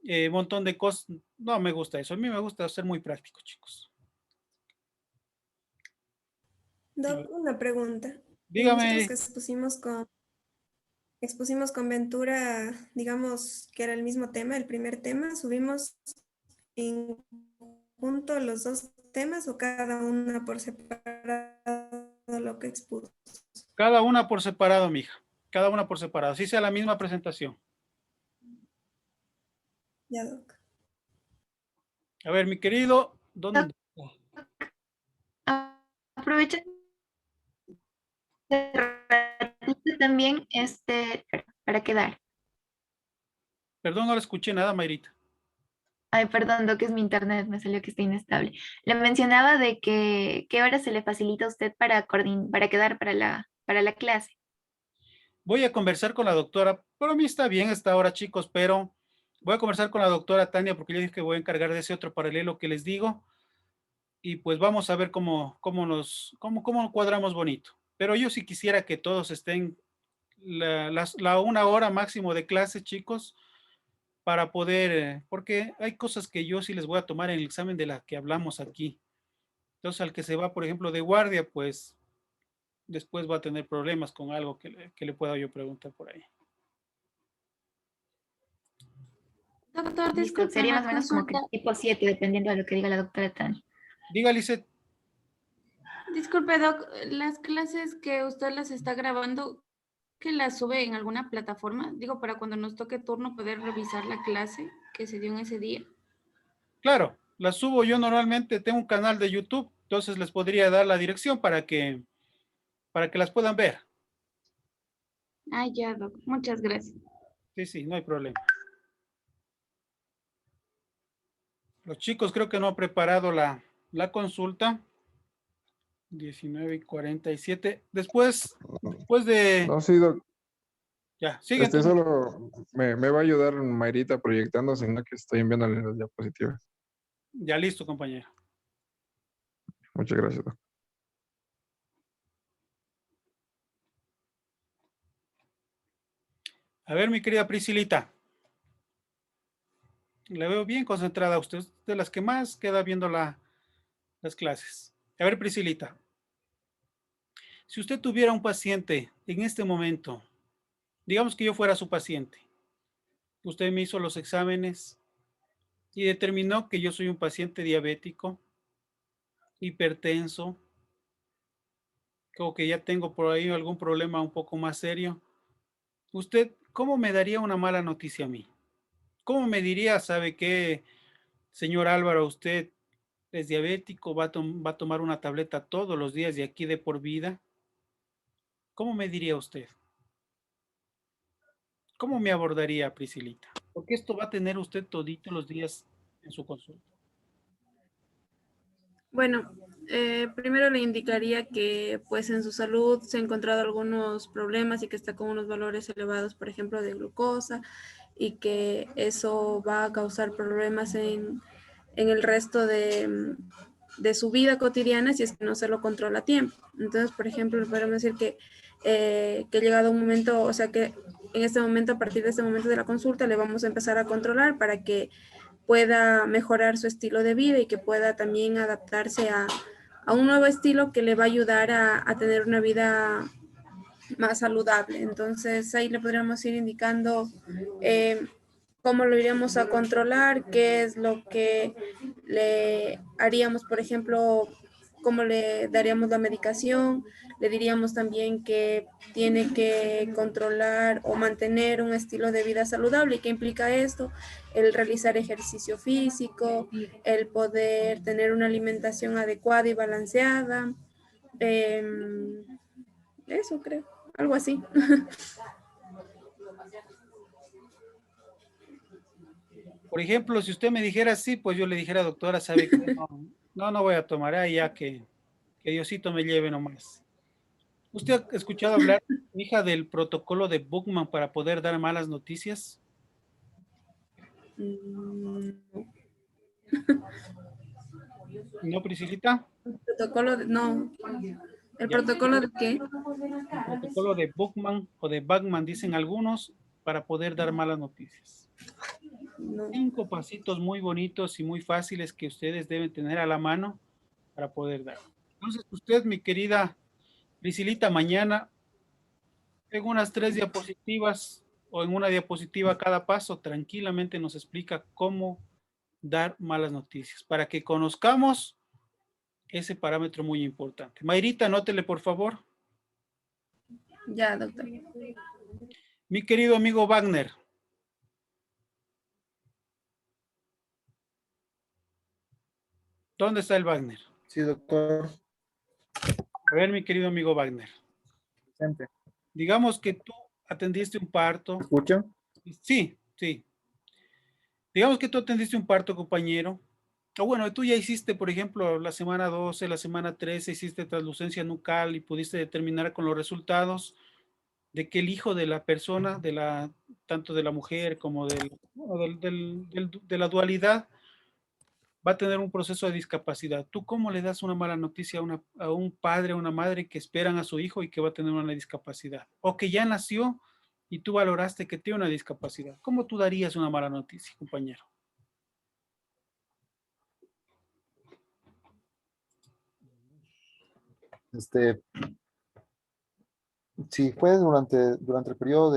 un montón de cosas. No me gusta eso. A mí me gusta ser muy práctico, chicos. Doc, una pregunta. Nosotros Dígame. que expusimos con Ventura, digamos que era el mismo tema, el primer tema, subimos en junto los dos temas o cada una por separado lo que expuso. Cada una por separado, mija. Cada una por separado. Así sea la misma presentación. Ya, Doc. A ver, mi querido, ¿dónde? Aprovecha también para quedar. Perdón, no le escuché nada, Mayrita. Ay, perdón, Doc, es mi internet, me salió que está inestable. Le mencionaba de que qué hora se le facilita a usted para quedar para la clase. Voy a conversar con la doctora. Para mí está bien esta hora, chicos, pero voy a conversar con la doctora Tania porque yo dije que voy a encargar de ese otro paralelo que les digo. Y pues vamos a ver cómo cuadramos bonito. Pero yo sí quisiera que todos estén la una hora máximo de clase, chicos, para poder, porque hay cosas que yo sí les voy a tomar en el examen de las que hablamos aquí. Entonces, al que se va, por ejemplo, de guardia, pues después va a tener problemas con algo que le pueda yo preguntar por ahí. Doctor, Listo, disculpe sería una más o menos como que consulta. tipo 7, dependiendo de lo que diga la doctora Tania. Diga, Lizeth. Disculpe, Doc, las clases que usted las está grabando, ¿que las sube en alguna plataforma? Digo, para cuando nos toque turno poder revisar la clase que se dio en ese día. Claro, las subo yo normalmente, tengo un canal de YouTube, entonces les podría dar la dirección para que las puedan ver. Ah, ya, Doc. Muchas gracias. Sí, no hay problema. Los chicos creo que no han preparado la consulta. 19:47. Después de... No, sí, doc. Ya, sigue tú. Solo me va a ayudar Mayrita proyectando, sino que estoy enviándole las diapositivas. Ya listo, compañero. Muchas gracias, doc. A ver, mi querida Priscilita. La veo bien concentrada a usted. Es de las que más queda viendo las clases. A ver, Priscilita. Si usted tuviera un paciente en este momento, digamos que yo fuera su paciente, usted me hizo los exámenes y determinó que yo soy un paciente diabético, hipertenso, o que ya tengo por ahí algún problema un poco más serio. ¿Usted cómo me daría una mala noticia a mí? ¿Cómo me diría, sabe qué? Señor Álvaro, usted es diabético, va a tomar una tableta todos los días de aquí de por vida. ¿Cómo me diría usted? ¿Cómo me abordaría, Priscilita? Porque esto va a tener usted todito los días en su consulta. Bueno, primero le indicaría que pues en su salud se han encontrado algunos problemas y que está con unos valores elevados, por ejemplo, de glucosa, y que eso va a causar problemas en el resto de su vida cotidiana si es que no se lo controla a tiempo. Entonces, por ejemplo, le podemos decir que ha llegado un momento, o sea que en este momento, a partir de este momento de la consulta, le vamos a empezar a controlar para que pueda mejorar su estilo de vida y que pueda también adaptarse a un nuevo estilo que le va a ayudar a tener una vida más saludable. Entonces ahí le podríamos ir indicando cómo lo iríamos a controlar, qué es lo que le haríamos, por ejemplo, cómo le daríamos la medicación. Le diríamos también que tiene que controlar o mantener un estilo de vida saludable. ¿Y qué implica esto? El realizar ejercicio físico, el poder tener una alimentación adecuada y balanceada. Eso creo, algo así. Por ejemplo, si usted me dijera sí, pues yo le dijera, doctora, sabe que no voy a tomar, ya que Diosito me lleve nomás. ¿Usted ha escuchado hablar, hija, del protocolo de Bookman para poder dar malas noticias? ¿No, Priscilita? El protocolo de, no. ¿El protocolo de qué? El protocolo de Bookman o de Bachman, dicen algunos, para poder dar malas noticias. No. 5 pasitos muy bonitos y muy fáciles que ustedes deben tener a la mano para poder dar. Entonces, usted, mi querida Priscilita, mañana en unas 3 diapositivas o en una diapositiva cada paso, tranquilamente nos explica cómo dar malas noticias, para que conozcamos ese parámetro muy importante. Mayrita, anótele, por favor. Ya, doctor. Mi querido amigo Wagner. ¿Dónde está el Wagner? Sí, doctor. A ver, mi querido amigo Wagner. Presente. Digamos que tú atendiste un parto. ¿Me escuchan? Sí, sí. Digamos que tú atendiste un parto, compañero. O bueno, tú ya hiciste, por ejemplo, la semana 12, la semana 13, hiciste translucencia nucal y pudiste determinar con los resultados de que el hijo de la persona, tanto de la mujer como de la dualidad, va a tener un proceso de discapacidad. ¿Tú cómo le das una mala noticia a un padre o una madre que esperan a su hijo y que va a tener una discapacidad? O que ya nació y tú valoraste que tiene una discapacidad. ¿Cómo tú darías una mala noticia, compañero? Si fue durante el periodo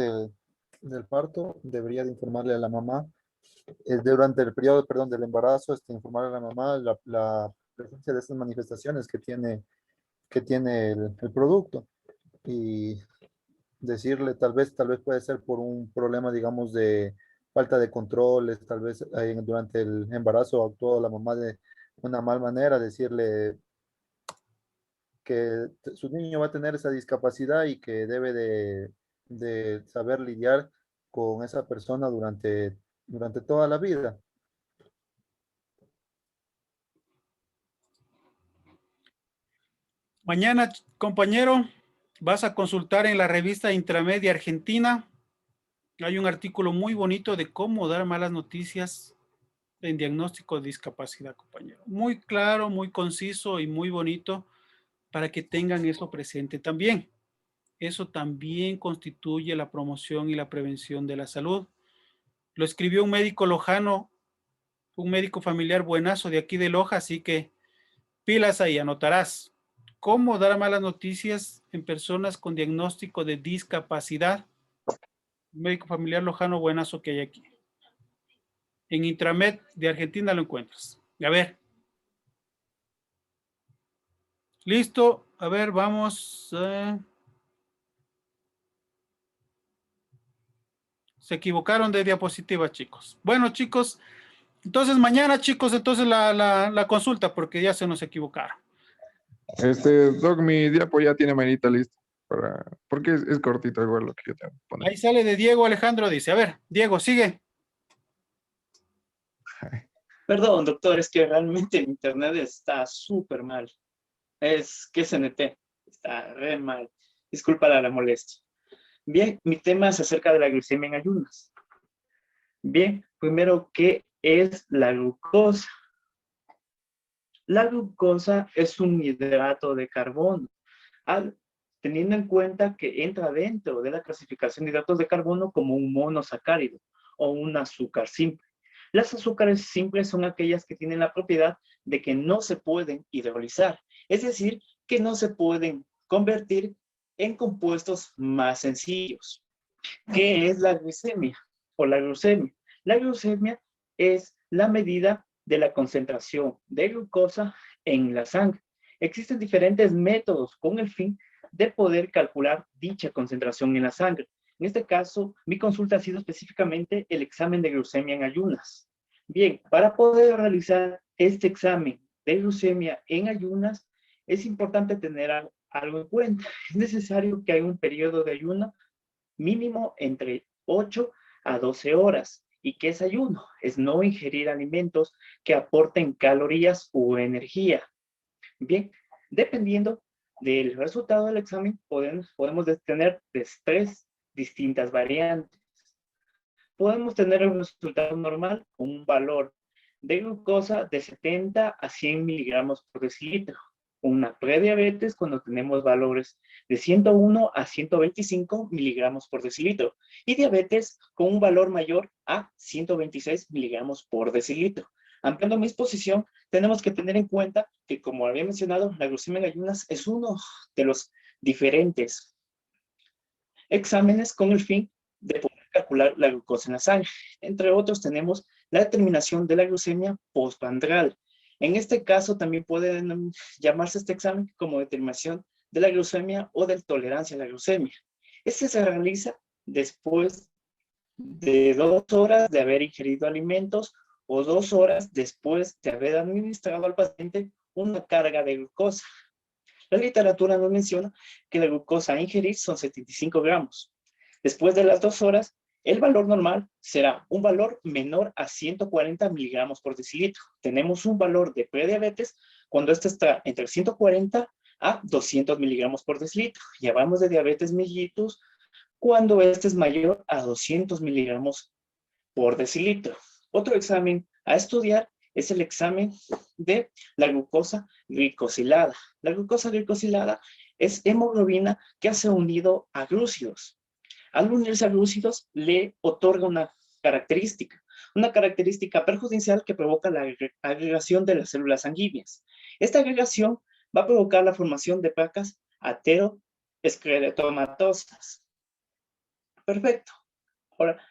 del parto, debería de informarle a la mamá. Durante el periodo, perdón, del embarazo, informarle a la mamá la presencia de estas manifestaciones que tiene el producto. Y decirle, tal vez puede ser por un problema, digamos, de falta de controles, tal vez durante el embarazo actuó la mamá de una mal manera, decirle que su niño va a tener esa discapacidad y que debe de saber lidiar con esa persona durante toda la vida. Mañana, compañero, vas a consultar en la revista Intramedia Argentina. Hay un artículo muy bonito de cómo dar malas noticias en diagnóstico de discapacidad, compañero. Muy claro, muy conciso y muy bonito para que tengan eso presente también. Eso también constituye la promoción y la prevención de la salud. Lo escribió un médico lojano, un médico familiar buenazo de aquí de Loja, así que pilas ahí, anotarás. ¿Cómo dar malas noticias en personas con diagnóstico de discapacidad? Un médico familiar lojano buenazo que hay aquí. En Intramed de Argentina lo encuentras. A ver. Listo. A ver, vamos. Se equivocaron de diapositiva, chicos. Bueno, chicos, Entonces mañana, chicos, entonces la consulta, porque ya se nos equivocaron. Doc, mi diapo ya tiene manita lista. Porque es cortito igual lo que yo tengo que poner. Ahí sale de Diego Alejandro, dice. A ver, Diego, sigue. Perdón, doctor, es que realmente mi internet está súper mal. Es que CNT está re mal. Disculpa la molestia. Bien, mi tema es acerca de la glucemia en ayunas. Bien, primero, ¿qué es la glucosa? La glucosa es un hidrato de carbono. Teniendo en cuenta que entra dentro de la clasificación de hidratos de carbono como un monosacárido o un azúcar simple. Las azúcares simples son aquellas que tienen la propiedad de que no se pueden hidrolizar, es decir, que no se pueden convertir en compuestos más sencillos. ¿Qué es la glicemia o la glucemia? La glucemia es la medida de la concentración de glucosa en la sangre. Existen diferentes métodos con el fin de poder calcular dicha concentración en la sangre. En este caso, mi consulta ha sido específicamente el examen de glucemia en ayunas. Bien, para poder realizar este examen de glucemia en ayunas, es importante tener algo en cuenta. Es necesario que haya un periodo de ayuno mínimo entre 8 a 12 horas. ¿Y qué es ayuno? Es no ingerir alimentos que aporten calorías o energía. Bien, dependiendo del resultado del examen, podemos tener tres distintas variantes. Podemos tener un resultado normal con un valor de glucosa de 70 a 100 miligramos por decilitro. Una prediabetes cuando tenemos valores de 101 a 125 miligramos por decilitro. Y diabetes con un valor mayor a 126 miligramos por decilitro. Ampliando mi exposición, tenemos que tener en cuenta que, como había mencionado, la glucemia en ayunas es uno de los diferentes exámenes con el fin de poder calcular la glucosa en la sangre. Entre otros, tenemos la determinación de la glucemia postprandial. En este caso, también puede llamarse este examen como determinación de la glucemia o de tolerancia a la glucemia. Este se realiza después de 2 horas de haber ingerido alimentos o 2 horas después de haber administrado al paciente una carga de glucosa. La literatura nos menciona que la glucosa a ingerir son 75 gramos. Después de las 2 horas, el valor normal será un valor menor a 140 miligramos por decilitro. Tenemos un valor de prediabetes cuando este está entre 140 a 200 miligramos por decilitro. Y hablamos de diabetes mellitus cuando este es mayor a 200 miligramos por decilitro. Otro examen a estudiar es el examen de la glucosa glicosilada. La glucosa glicosilada es hemoglobina que se ha unido a glúcidos. Al unirse a glúcidos le otorga una característica perjudicial que provoca la agregación de las células sanguíneas. Esta agregación va a provocar la formación de placas ateroesclerotomatosas. Perfecto. Ahora,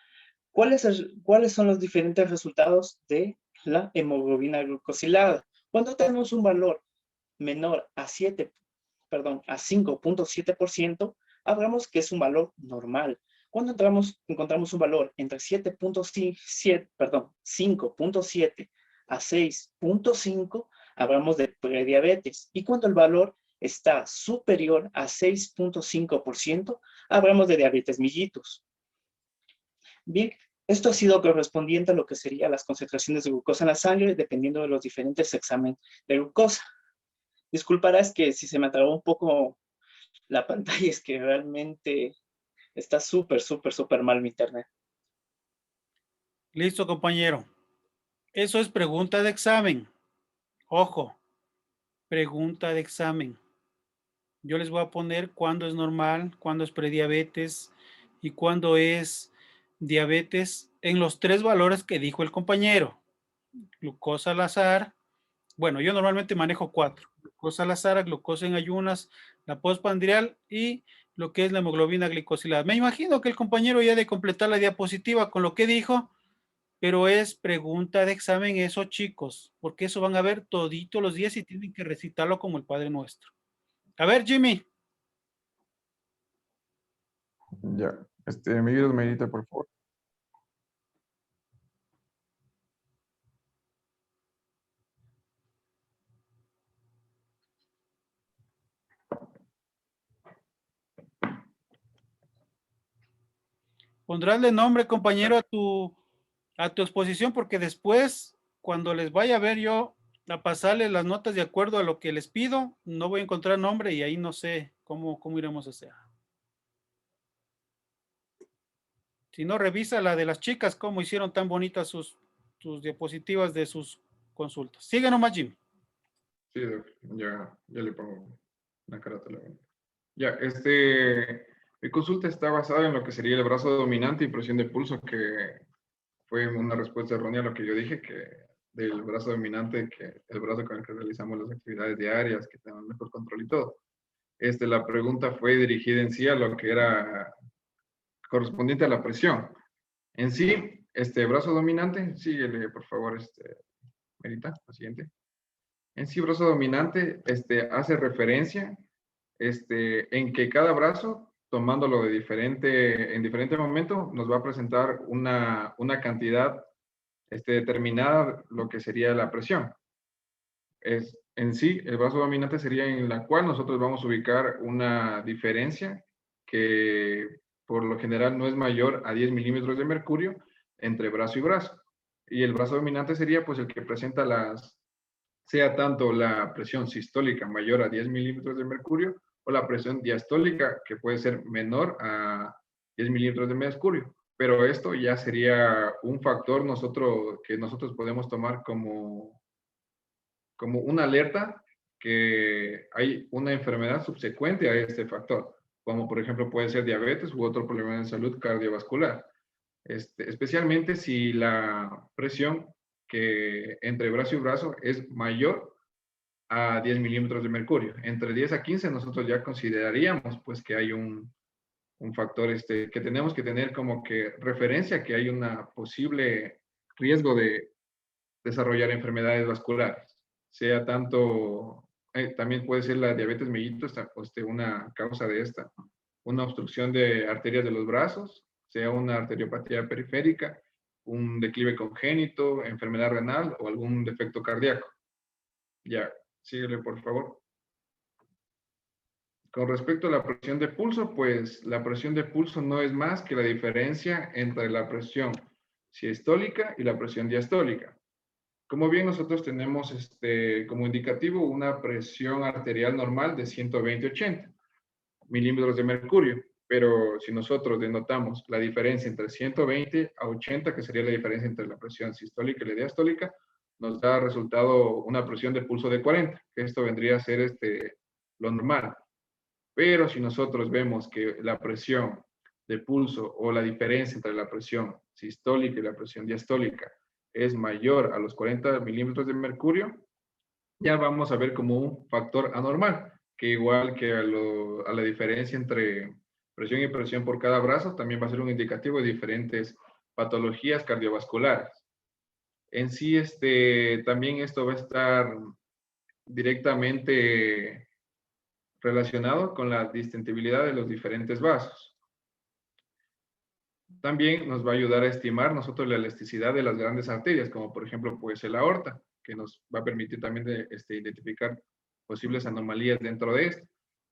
¿cuáles son los diferentes resultados de la hemoglobina glucosilada? Cuando tenemos un valor menor a 5.7%, hablamos que es un valor normal. Cuando encontramos un valor entre 5.7 a 6.5, hablamos de prediabetes. Y cuando el valor está superior a 6.5%, hablamos de diabetes mellitus. Bien, esto ha sido correspondiente a lo que serían las concentraciones de glucosa en la sangre, dependiendo de los diferentes exámenes de glucosa. Disculparás que si se me atrabó un poco la pantalla, es que realmente está súper mal mi internet. Listo, compañero. Eso es pregunta de examen. Ojo, pregunta de examen. Yo les voy a poner cuándo es normal, cuándo es prediabetes y cuándo es diabetes en los 3 valores que dijo el compañero. Glucosa al azar. Bueno, yo normalmente manejo 4. Glucosa al azar, glucosa en ayunas, la postprandial y lo que es la hemoglobina glicosilada. Me imagino que el compañero ya de completar la diapositiva con lo que dijo, pero es pregunta de examen eso, chicos, porque eso van a ver todito los días y tienen que recitarlo como el Padre Nuestro. A ver, Jimmy. Ya. ¿Me ayudas, Mayrita, por favor? Pondrásle nombre, compañero, a tu exposición, porque después, cuando les vaya a ver yo a pasarles las notas de acuerdo a lo que les pido, no voy a encontrar nombre y ahí no sé cómo iremos a hacer. Si no, revisa la de las chicas, cómo hicieron tan bonitas sus diapositivas de sus consultas. Sigue nomás, Jim. Sí, doc, ya le pongo una carátula. Ya, mi consulta está basada en lo que sería el brazo dominante y presión de pulso, que fue una respuesta errónea a lo que yo dije, que del brazo dominante, que el brazo con el que realizamos las actividades diarias, que tenemos mejor control y todo. La pregunta fue dirigida en sí a lo que era correspondiente a la presión. En sí, brazo dominante, síguele por favor, Merita, la siguiente. En sí, brazo dominante, hace referencia, en que cada brazo, tomándolo en diferente momento, nos va a presentar una cantidad, determinada, lo que sería la presión. En sí, el brazo dominante sería en la cual nosotros vamos a ubicar una diferencia que por lo general no es mayor a 10 milímetros de mercurio entre brazo y brazo. Y el brazo dominante sería pues el que presenta sea tanto la presión sistólica mayor a 10 milímetros de mercurio o la presión diastólica que puede ser menor a 10 milímetros de mercurio. Pero esto ya sería un factor que nosotros podemos tomar como una alerta que hay una enfermedad subsecuente a este factor, como por ejemplo puede ser diabetes u otro problema de salud cardiovascular. Especialmente si la presión que entre brazo y brazo es mayor a 10 milímetros de mercurio. Entre 10 a 15 nosotros ya consideraríamos pues que hay un factor que tenemos que tener como que referencia, que hay una posible riesgo de desarrollar enfermedades vasculares, sea tanto, también puede ser la diabetes mellitus, una causa de una obstrucción de arterias de los brazos, sea una arteriopatía periférica, un declive congénito, enfermedad renal o algún defecto cardíaco. Ya, síguele por favor. Con respecto a la presión de pulso, pues la presión de pulso no es más que la diferencia entre la presión sistólica y la presión diastólica. Como bien nosotros tenemos como indicativo una presión arterial normal de 120-80 milímetros de mercurio, pero si nosotros denotamos la diferencia entre 120 a 80, que sería la diferencia entre la presión sistólica y la diastólica, nos da resultado una presión de pulso de 40, que esto vendría a ser lo normal. Pero si nosotros vemos que la presión de pulso o la diferencia entre la presión sistólica y la presión diastólica es mayor a los 40 milímetros de mercurio, ya vamos a ver como un factor anormal, que igual que a la diferencia entre presión y presión por cada brazo, también va a ser un indicativo de diferentes patologías cardiovasculares. En sí, también esto va a estar directamente relacionado con la distensibilidad de los diferentes vasos. También nos va a ayudar a estimar nosotros la elasticidad de las grandes arterias, como por ejemplo puede ser la aorta, que nos va a permitir también identificar posibles anomalías dentro de esto.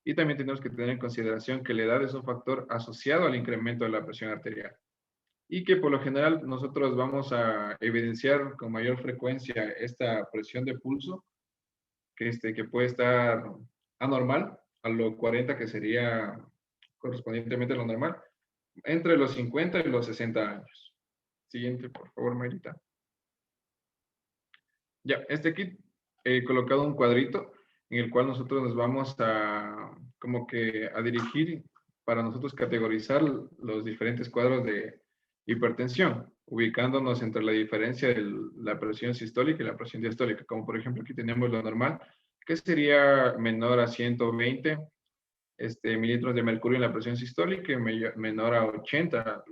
Y también tenemos que tener en consideración que la edad es un factor asociado al incremento de la presión arterial. Y que por lo general nosotros vamos a evidenciar con mayor frecuencia esta presión de pulso, que puede estar anormal a lo 40, que sería correspondientemente a lo normal, entre los 50 y los 60 años. Siguiente, por favor, Marita. Ya, aquí he colocado un cuadrito en el cual nosotros nos vamos a dirigir para nosotros categorizar los diferentes cuadros de hipertensión, ubicándonos entre la diferencia de la presión sistólica y la presión diastólica. Como por ejemplo aquí tenemos lo normal, que sería menor a 120 mililitros de mercurio en la presión sistólica y menor a 80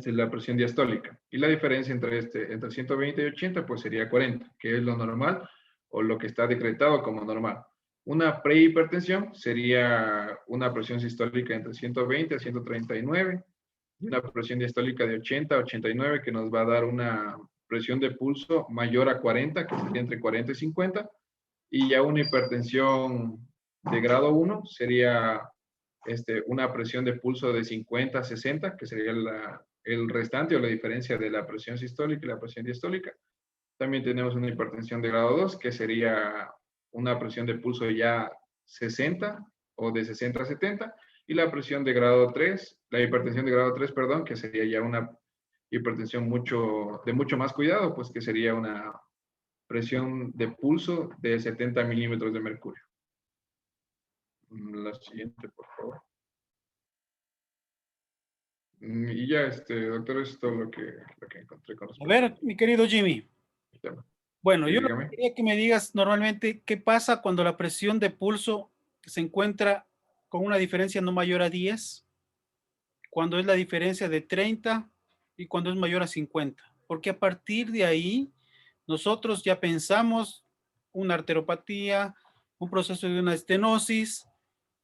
la presión diastólica. Y la diferencia entre 120 y 80 pues sería 40, que es lo normal o lo que está decretado como normal. Una prehipertensión sería una presión sistólica entre 120 a 139 y una presión diastólica de 80 a 89, que nos va a dar una presión de pulso mayor a 40, que sería entre 40 y 50. Y ya una hipertensión de grado 1 sería una presión de pulso de 50 a 60, que sería el restante o la diferencia de la presión sistólica y la presión diastólica. También tenemos una hipertensión de grado 2, que sería una presión de pulso ya 60 o de 60 a 70, y la presión de grado 3, la hipertensión de grado 3, perdón, que sería ya una hipertensión de mucho más cuidado, pues que sería una presión de pulso de 70 milímetros de mercurio. La siguiente, por favor. Y ya, doctor, es todo lo que encontré con respecto. A ver, mi querido Jimmy. Bueno, Sí, yo dígame. quería que me digas normalmente qué pasa cuando la presión de pulso se encuentra con una diferencia no mayor a 10, cuando es la diferencia de 30 y cuando es mayor a 50. Porque a partir de ahí, nosotros ya pensamos una arteropatía, un proceso de una estenosis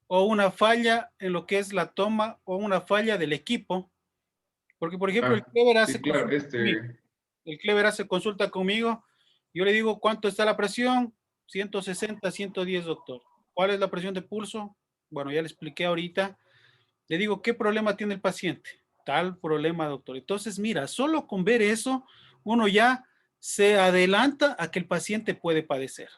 o una falla en lo que es la toma o una falla del equipo. Porque, por ejemplo, el Clever hace Sí, claro, consulta conmigo. El Clever hace consulta conmigo. Yo le digo, ¿cuánto está la presión? 160, 110, doctor. ¿Cuál es la presión de pulso? Bueno, ya le expliqué ahorita. Le digo, ¿qué problema tiene el paciente? Tal problema, doctor. Entonces, mira, solo con ver eso, uno ya se adelanta a que el paciente puede padecer.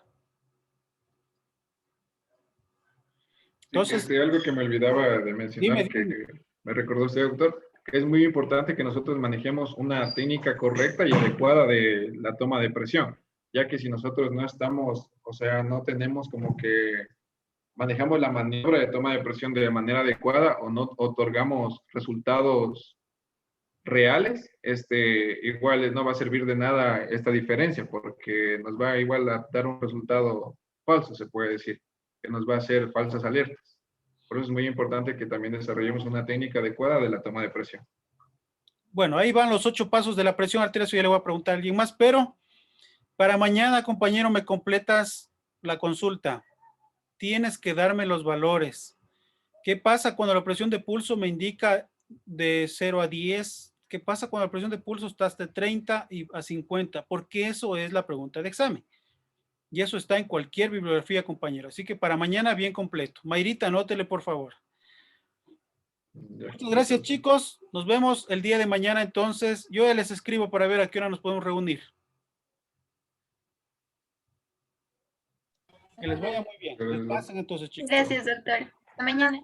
Entonces, algo que me olvidaba de mencionar, que me recordó usted, doctor, que es muy importante que nosotros manejemos una técnica correcta y adecuada de la toma de presión, ya que si nosotros no estamos, o sea, no tenemos como que manejamos la maniobra de toma de presión de manera adecuada o no otorgamos resultados reales, igual no va a servir de nada esta diferencia, porque nos va igual a dar un resultado falso, se puede decir, que nos va a hacer falsas alertas. Por eso es muy importante que también desarrollemos una técnica adecuada de la toma de presión. Bueno, ahí van los 8 pasos de la presión arterial, eso ya le voy a preguntar a alguien más, pero para mañana, compañero, me completas la consulta. Tienes que darme los valores. ¿Qué pasa cuando la presión de pulso me indica de 0 a 10? ¿Qué pasa cuando la presión de pulso está hasta 30 y a 50? Porque eso es la pregunta de examen. Y eso está en cualquier bibliografía, compañero. Así que para mañana bien completo. Mayrita, anótele, por favor. Muchas gracias, chicos. Nos vemos el día de mañana, entonces. Yo ya les escribo para ver a qué hora nos podemos reunir. Que les vaya muy bien. Descansen entonces, chicos. Gracias, doctor. Hasta mañana.